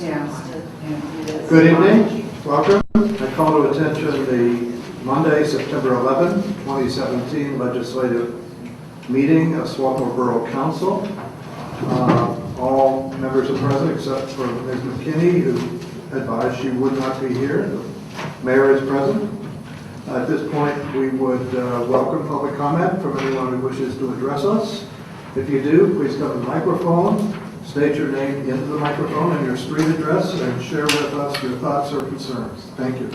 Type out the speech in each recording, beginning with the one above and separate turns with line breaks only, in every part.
Good evening. Welcome. I call to attention the Monday, September 11, 2017 legislative meeting of Swarthmore Borough Council. All members are present except for Ms. McKinney, who advised she would not be here. The mayor is present. At this point, we would welcome public comment from anyone who wishes to address us. If you do, please come to the microphone, state your name into the microphone and your street address, and share with us your thoughts or concerns. Thank you.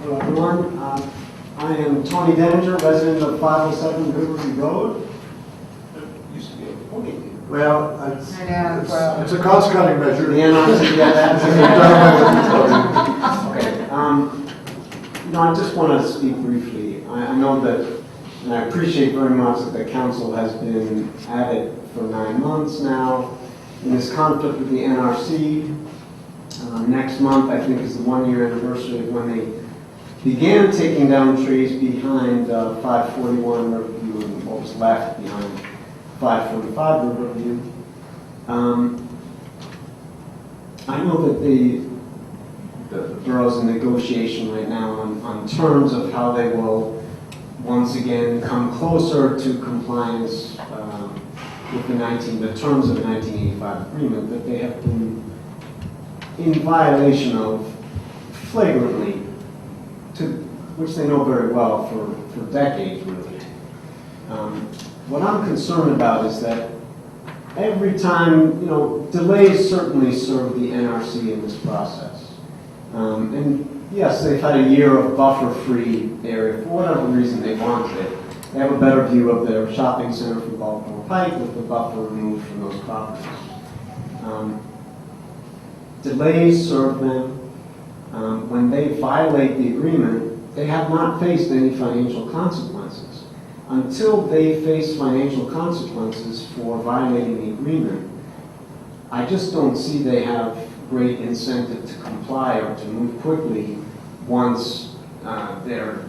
Hello, everyone. I am Tony Denninger, resident of 507 Riverview Road. It used to be a pony.
Well, it's a cost-cutting measure.
The NRC, yeah, that's okay. I just want to speak briefly. I know that, and I appreciate very much that the council has been at it for 9 months now in this conflict with the NRC. Next month, I think, is the 1-year anniversary of when they began taking down trees behind 541 Riverview and what was left behind 545 Riverview. I know that the borough's in negotiation right now on terms of how they will once again come closer to compliance with the terms of the 1985 agreement that they have been in violation of flagrantly, which they know very well for decades, really. What I'm concerned about is that every time, delays certainly serve the NRC in this process. And yes, they've had a year of buffer-free area for whatever reason they wanted it. They have a better view of their shopping center from Baltimore Pike with the buffer removed from those properties. Delays serve them. When they violate the agreement, they have not faced any financial consequences. Until they face financial consequences for violating the agreement, I just don't see they have great incentive to comply or to move quickly once their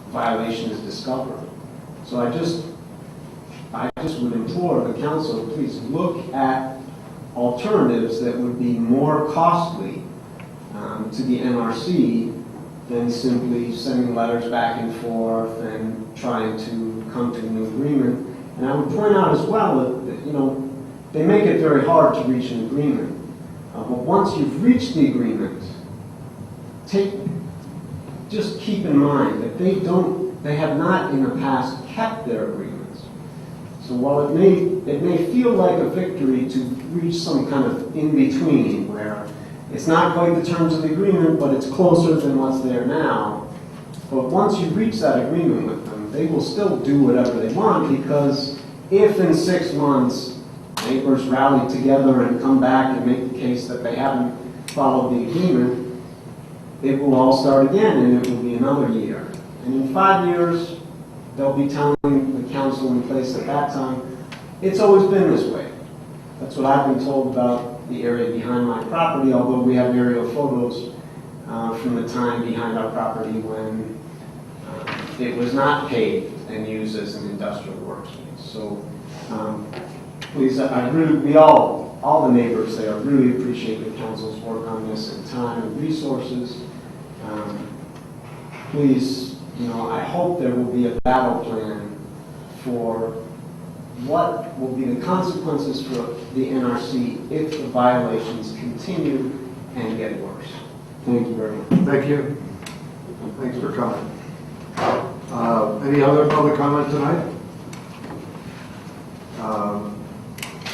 violation is discovered. So I just would implore the council to please look at alternatives that would be more costly to the NRC than simply sending letters back and forth and trying to come to a new agreement. And I would point out as well that they make it very hard to reach an agreement. But once you've reached the agreement, just keep in mind that they have not in the past kept their agreements. So while it may feel like a victory to reach some kind of in-between where it's not quite the terms of the agreement, but it's closer than what's there now. But once you reach that agreement with them, they will still do whatever they want, because if in 6 months neighbors rally together and come back and make the case that they haven't followed the agreement, it will all start again and it will be another year. And in 5 years, they'll be telling the council in place at that time, it's always been this way. That's what I've been told about the area behind my property, although we have aerial photos from the time behind our property when it was not paved and used as an industrial workspace. So please, all the neighbors there really appreciate the council's work on this and time and resources. Please, I hope there will be a battle plan for what will be the consequences for the NRC if the violations continue and get worse. Thank you very much.
Thank you. Thanks for coming. Any other public comment tonight?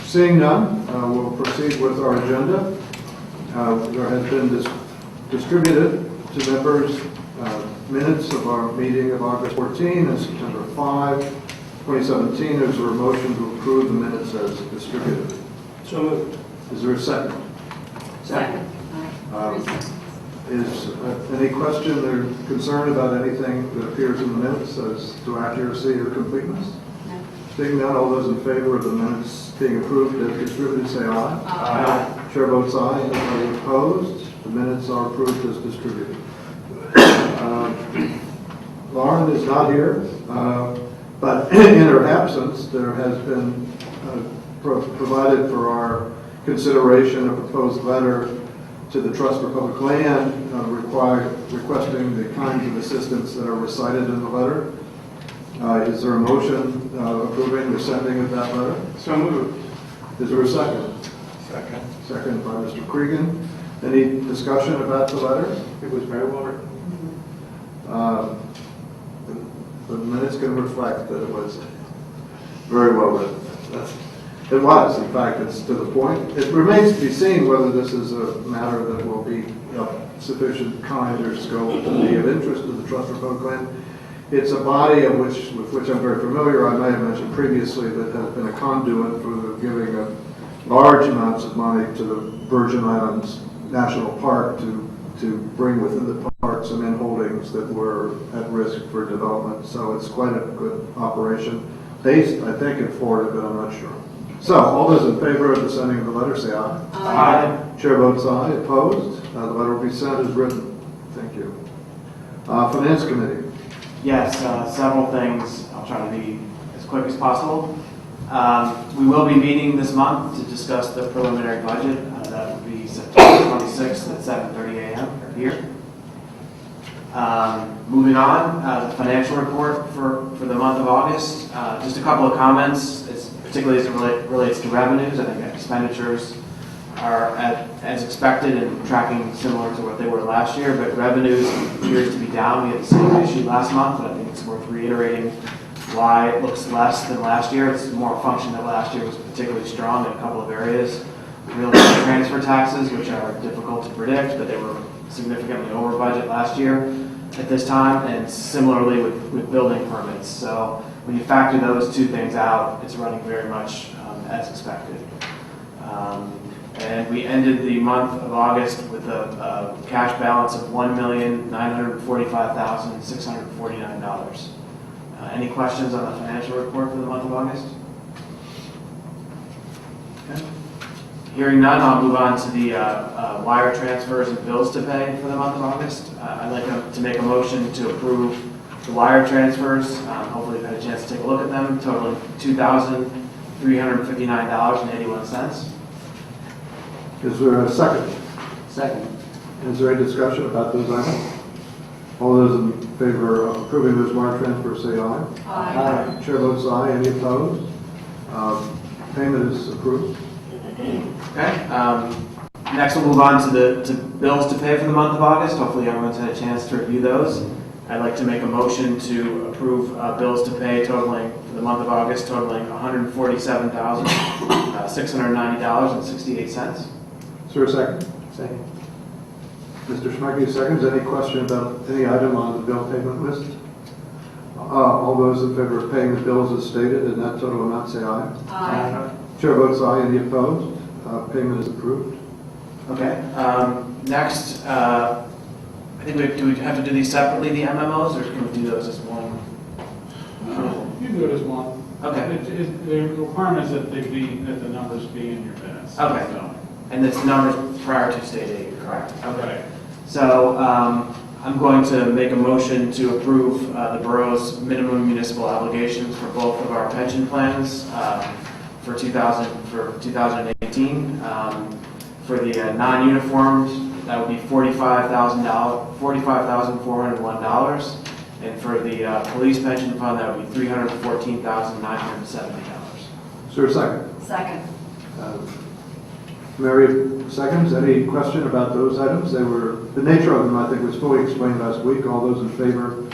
Seeing none, we'll proceed with our agenda. There has been distributed to members minutes of our meeting of August 14 and September 5, 2017. Is there a motion to approve the minutes as distributed?
So moved.
Is there a second?
Second.
Is any question or concern about anything that appears in the minutes as to accuracy or completeness?
No.
Seeing none, all those in favor of the minutes being approved as distributed, say aye.
Aye.
Chair votes aye. Anybody opposed? The minutes are approved as distributed. Lauren is not here, but in her absence, there has been provided for our consideration a proposed letter to the Trust for Public Land requesting the kinds of assistance that are recited in the letter. Is there a motion approving the sending of that letter?
So moved.
Is there a second?
Second.
Second by Mr. Cregan. Any discussion about the letter?
It was very well written.
The minutes can reflect that it was very well written. It was, in fact, it's to the point. It remains to be seen whether this is a matter that will be of sufficient kind or scope to be of interest to the Trust for Public Land. It's a body with which I'm very familiar. I may have mentioned previously that has been a conduit for the giving of large amounts of money to the Virgin Islands National Park to bring within the park some in-holdings that were at risk for development. So it's quite a good operation, based, I think, in Florida, but I'm not sure. So, all those in favor of the sending of the letter, say aye.
Aye.
Chair votes aye. Opposed? The letter will be sent as written. Thank you. Finance Committee.
Yes, several things. I'll try to be as quick as possible. We will be meeting this month to discuss the preliminary budget. That will be September 26th at 7:30 a.m. here. Moving on, the financial report for the month of August. Just a couple of comments, particularly as it relates to revenues. I think expenditures are as expected and tracking similar to what they were last year, but revenues appears to be down. We had the same issue last month, but I think it's worth reiterating why it looks less than last year. It's more a function that last year was particularly strong in a couple of areas. Real estate transfer taxes, which are difficult to predict, but they were significantly over budget last year at this time, and similarly with building permits. So when you factor those two things out, it's running very much as expected. And we ended the month of August with a cash balance of $1,945,649. Any questions on the financial report for the month of August? Okay. Hearing none, I'll move on to the wire transfers and bills to pay for the month of August. I'd like to make a motion to approve the wire transfers. Hopefully you've had a chance to take a look at them, totaling $2,359.81.
Is there a second?
Second.
Is there any discussion about those items? All those in favor of approving those wire transfers, say aye.
Aye.
Chair votes aye. Any opposed? Payment is approved.
Okay. Next, we'll move on to bills to pay for the month of August. Hopefully, everyone's had a chance to review those. I'd like to make a motion to approve bills to pay totaling for the month of August, totaling $147,690.68.
Is there a second?
Second.
Mr. Schmecke seconds. Any question about any item on the bill payment list? All those in favor of paying the bills as stated in that total amount, say aye.
Aye.
Chair votes aye. Any opposed? Payment is approved.
Okay. Next, I think do we have to do these separately, the MMOs, or can we do those as one?
You can do it as one.
Okay.
The requirement is that the numbers be in your minutes.
Okay.
So,
And it's numbers prior to state aid, correct? Okay.
right.
So I'm going to make a motion to approve the borough's minimum municipal obligations for both of our pension plans for 2018. For the non-uniformed, that would be $45,401, and for the police pension fund, that would be $314,970.
Is there a second?
Second.
Mary seconds. Any question about those items? The nature of them, I think, was fully explained last week. All those in favor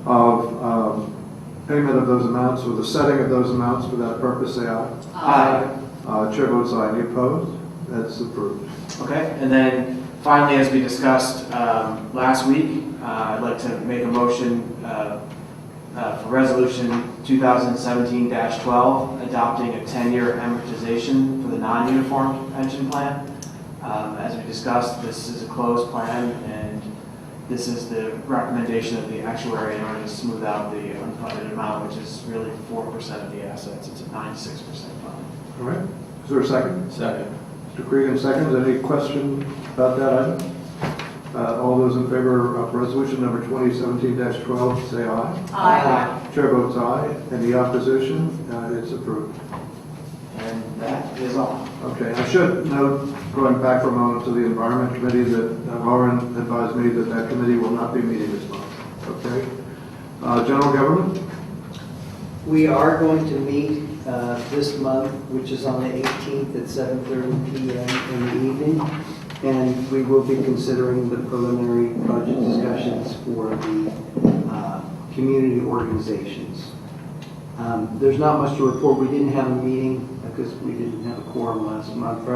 of payment of those amounts or the setting of those amounts for that purpose, say aye.
Aye.
Chair votes aye. Any opposed? That's approved.
Okay, and then finally, as we discussed last week, I'd like to make a motion for Resolution 2017-12, adopting a 10-year amortization for the non-uniform pension plan. As we discussed, this is a closed plan, and this is the recommendation of the actuary in order to smooth out the unfunded amount, which is really 4% of the assets. It's a 96% fund.
All right. Is there a second?
Second.
Mr. Cregan seconds. Any question about that item? All those in favor of resolution number 2017-12, say aye.
Aye.
Chair votes aye. Any opposition? It's approved.
And that
well.
Okay, I should note, going back for a moment to the Environment Committee, that Lauren advised me that that committee will not be meeting this month. Okay? General Government?
We are going to meet this month, which is on the 18th at 7:30 p.m. in the evening, and we will be considering the preliminary budget discussions for the community organizations. There's not much to report. We didn't have a meeting because we didn't have a quorum last month.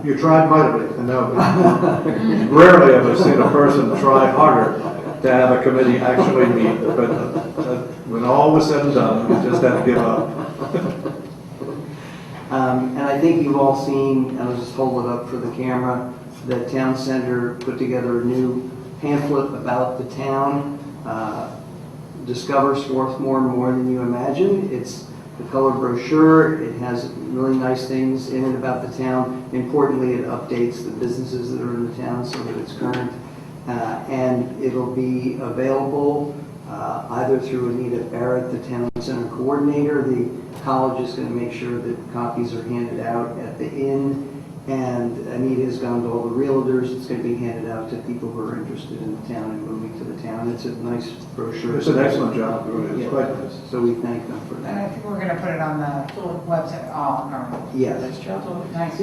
You tried mightily, I know, but rarely have I seen a person try harder to have a committee actually meet, but when all was said and done, you just had to give up.
And I think you've all seen, I'll just hold it up for the camera, the Town Center put together a new pamphlet about the town, Discover Swarthmore More Than You Imagine. It's the colored brochure. It has really nice things in it about the town. Importantly, it updates the businesses that are in the town so that it's current. And it'll be available either through Anita Barrett, the Town Center Coordinator. The college is going to make sure that copies are handed out at the inn. And Anita has gone to all the realtors. It's going to be handed out to people who are interested in the town and moving to the town. It's a nice brochure.
It's an excellent job, really. It's quite nice.
So we thank them for
And
that.
I think we're going to put it on the website. Oh, no.
Yes,
Nice.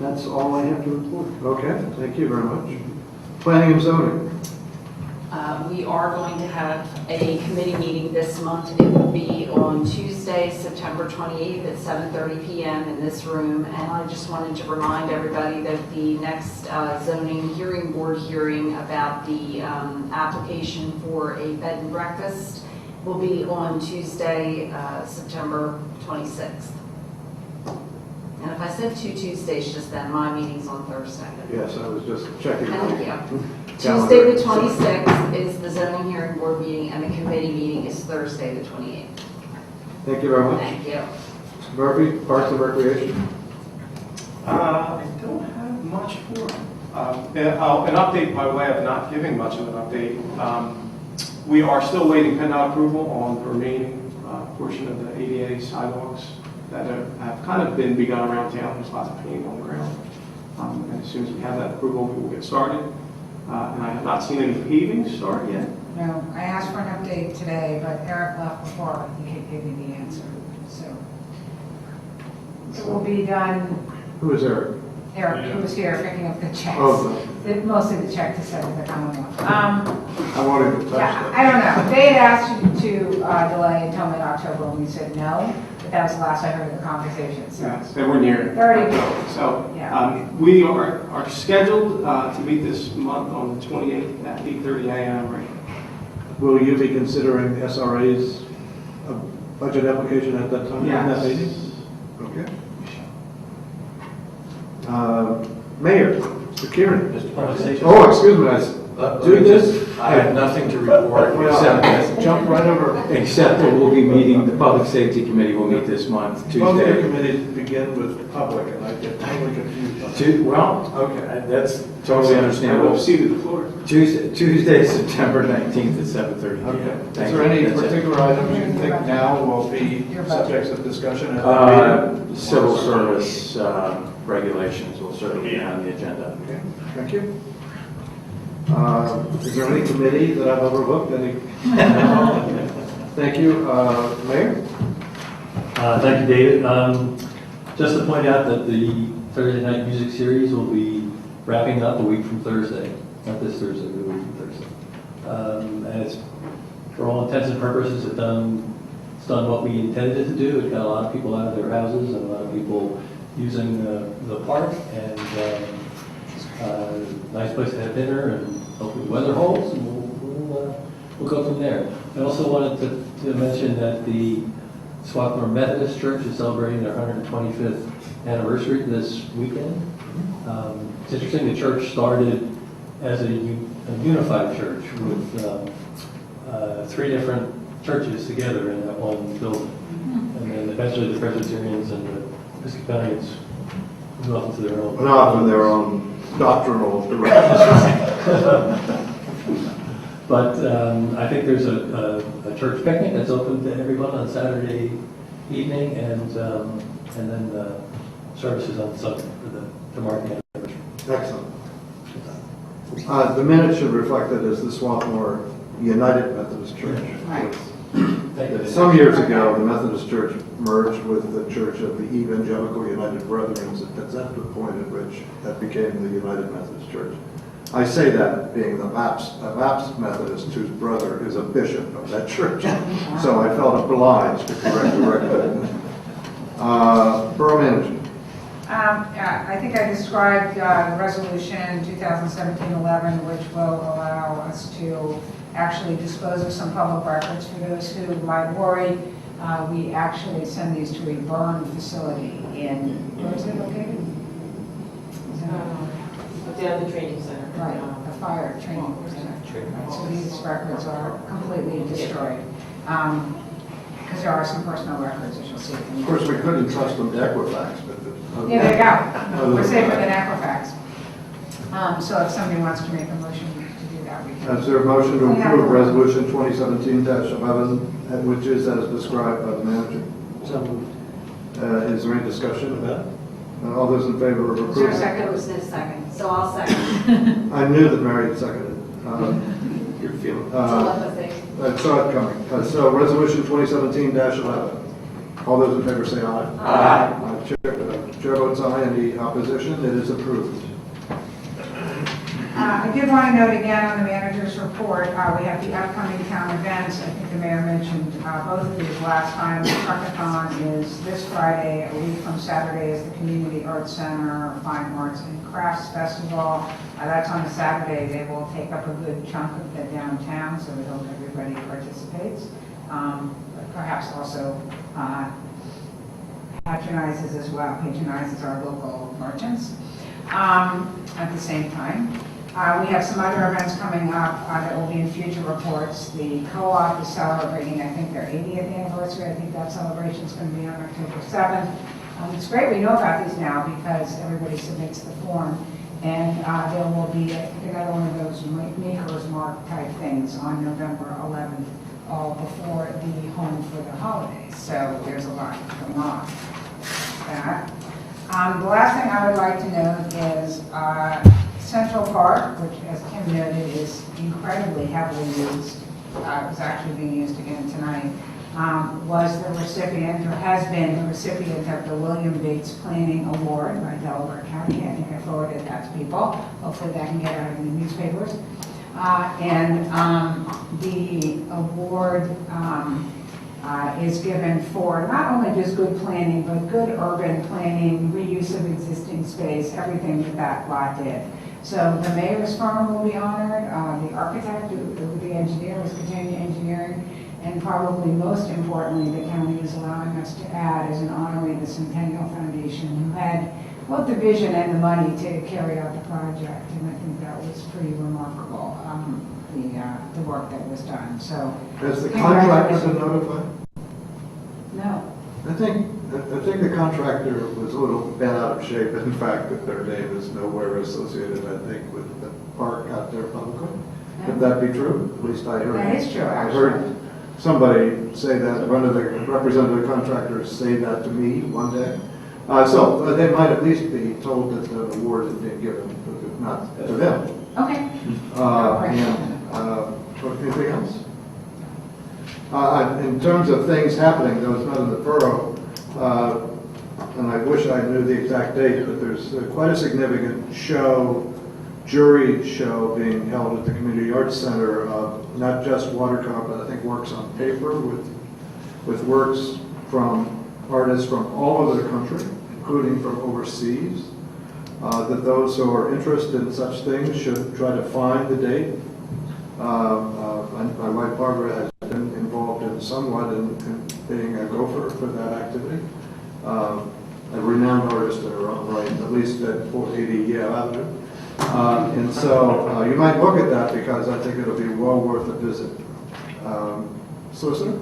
that's all I have to report.
Okay, thank you very much. Planning and zoning.
We are going to have a committee meeting this month. It will be on Tuesday, September 28th at 7:30 p.m. in this room. And I just wanted to remind everybody that the next zoning hearing board hearing about the application for a bed and breakfast will be on Tuesday, September 26th. And if I said 2 Tuesdays just then, my meeting's on Thursday.
Yes, I was just checking.
Thank you. Tuesday, the 26th is the zoning hearing board meeting, and the committee meeting is Thursday, the 28th.
Thank you very much.
Thank you.
Mr. Murphy, Parks and Recreation.
I don't have much for it. An update by way of not giving much of an update. We are still waiting PennDOT approval on the remaining portion of the ADA sidewalks that have kind of been begun around town. There's lots of paint on the ground. And as soon as we have that approval, we will get started. And I have not seen any paving start yet.
No, I asked for an update today, but Eric left before he could give me the answer. So it will be done.
Who is Eric?
Eric, who was here picking up the checks.
Oh,
Mostly the check to send the Commonwealth.
I wanted to touch
Yeah,
that.
I don't know. They had asked you to delay until mid-October, and we said no. But that was the last I heard of the conversation. So
And we're near it.
30 days.
So
Yeah.
we are scheduled to meet this month on the 28th at 8:30 a.m. Right?
Will you be considering SRA's budget application at that time? In that
Yes.
meeting? Okay. Mayor, Mr. Kieran. Oh, excuse me, do this.
I have nothing to report except
Jump right over.
that we'll be meeting, the Public Safety Committee will meet this month,
Both of the
Tuesday.
committees begin with public, and I get totally confused on that.
Well,
Okay.
that's totally
I will
understandable.
cede the floor.
Tuesday, September 19th at 7:30 p.m.
Okay.
Thank
Is there
you.
any
That's it.
particular items you think now will be subjects of discussion at the meeting?
Civil service regulations will certainly be on the agenda.
Okay, thank you. Is there any committee that I've overlooked? Any? Thank you, Mayor.
Thank you, David. Just to point out that the Thursday night music series will be wrapping up a week from Thursday. Not this Thursday, but a week from Thursday. And it's, for all intents and purposes, it's done what we intended it to do. It got a lot of people out of their houses and a lot of people using the park, and nice place to have dinner, and hopefully the weather holds, and we'll go from there. I also wanted to mention that the Swarthmore Methodist Church is celebrating their 125th anniversary this weekend. It's interesting, the church started as a unified church with 3 different churches together in that one building. And then eventually the Presbyterians and the Episcopalians went off into their own.
Went off in their own doctrinal directions.
But I think there's a church picnic that's open to everyone on Saturday evening, and and then services on Sunday for the market anniversary.
Excellent. The minutes should reflect that as the Swarthmore United Methodist Church.
Right.
Some years ago, the Methodist Church merged with the Church of the Evangelical United Brethren. That's the point at which that became the United Methodist Church. I say that being a Baptist Methodist whose brother is a bishop of that church. So I felt obliged to correct the record. Borough Manager.
I think I described Resolution 2017-11, which will allow us to actually dispose of some public records. For those who might worry, we actually send these to a burn facility in, where is it located?
The training center.
Right, a fire training center. Right, so these records are completely destroyed. Because there are some personal records, as you'll see.
Of course, we couldn't trust them to Equifax, but...
Yeah, there you go. We're safer than Equifax. So if somebody wants to make a motion to do that, we can.
Is there a motion to approve Resolution 2017-11, which is as described by the manager? Is there any discussion of that? All those in favor of
Is there a
approval?
second?
It was his second, so I'll second.
I knew that Mary had seconded. Good feeling.
Telepathy.
I saw it coming. So Resolution 2017-11. All those in favor say aye.
Aye.
Chair votes aye. Any opposition? It is approved.
I did want to note again on the manager's report, we have the upcoming town events. I think the mayor mentioned both of these last time. The Truckathon is this Friday. A week from Saturday is the Community Arts Center, Fine Arts and Crafts Festival. That's on a Saturday. They will take up a good chunk of the downtown, so we hope everybody participates. But perhaps also patronizes our local merchants at the same time. We have some other events coming up that will be in future reports. The co-op is celebrating, I think, their 80th anniversary. I think that celebration is going to be on October 7th. It's great we know about these now because everybody submits the form. And there will be another one of those Maker's Mark type things on November 11th, all before the home for the holidays. So there's a lot going on. That. The last thing I would like to note is Central Park, which, as Tim noted, is incredibly heavily used. It was actually being used again tonight. Was the recipient, or has been the recipient of the William Bates Planning Award by Delaware County. I think I forwarded that to people. Hopefully that can get out in the newspapers. The award is given for not only just good planning, but good urban planning, reuse of existing space, everything that lot did. So the mayor's firm will be honored, the architect, the engineer is Virginia Engineering, and probably most importantly, the county is allowing us to add as an honoree the Centennial Foundation, who had both the vision and the money to carry out the project, and I think that was pretty remarkable, the work that was done. So
Has the contractor been notified?
no.
I think the contractor was a little bent out of shape, in fact, that their name is nowhere associated, I think, with the park out there publicly. Could that be true? At least I heard.
That is true,
I
actually.
heard somebody say that, one of the representative contractors say that to me one day. So they might at least be told that the award is being given, but not to them.
Okay.
Anything else? In terms of things happening, there was not in the borough, and I wish I knew the exact date, but there's quite a significant jury show being held at the Community Arts Center, not just watercolor, but I think works on paper with works from artists from all over the country, including from overseas. That those who are interested in such things should try to find the date. My wife Barbara has been involved in somewhat in being a gopher for that activity. A renowned artist in her own right, at least at 480 Yale Avenue. And so you might look at that because I think it'll be well worth a visit. Solicitor?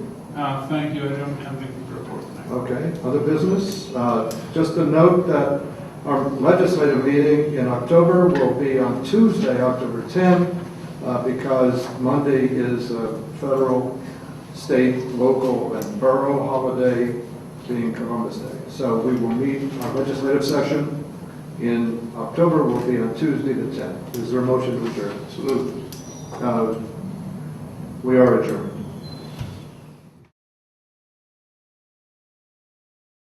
Thank you. I don't have anything to report tonight.
Okay. Other business? Just a note that our legislative meeting in October will be on Tuesday, October 10, because Monday is a federal, state, local, and borough holiday being Columbus Day. So we will meet, our legislative session in October will be on Tuesday the 10th. Is there a motion to adjourn? So moved. We are adjourned.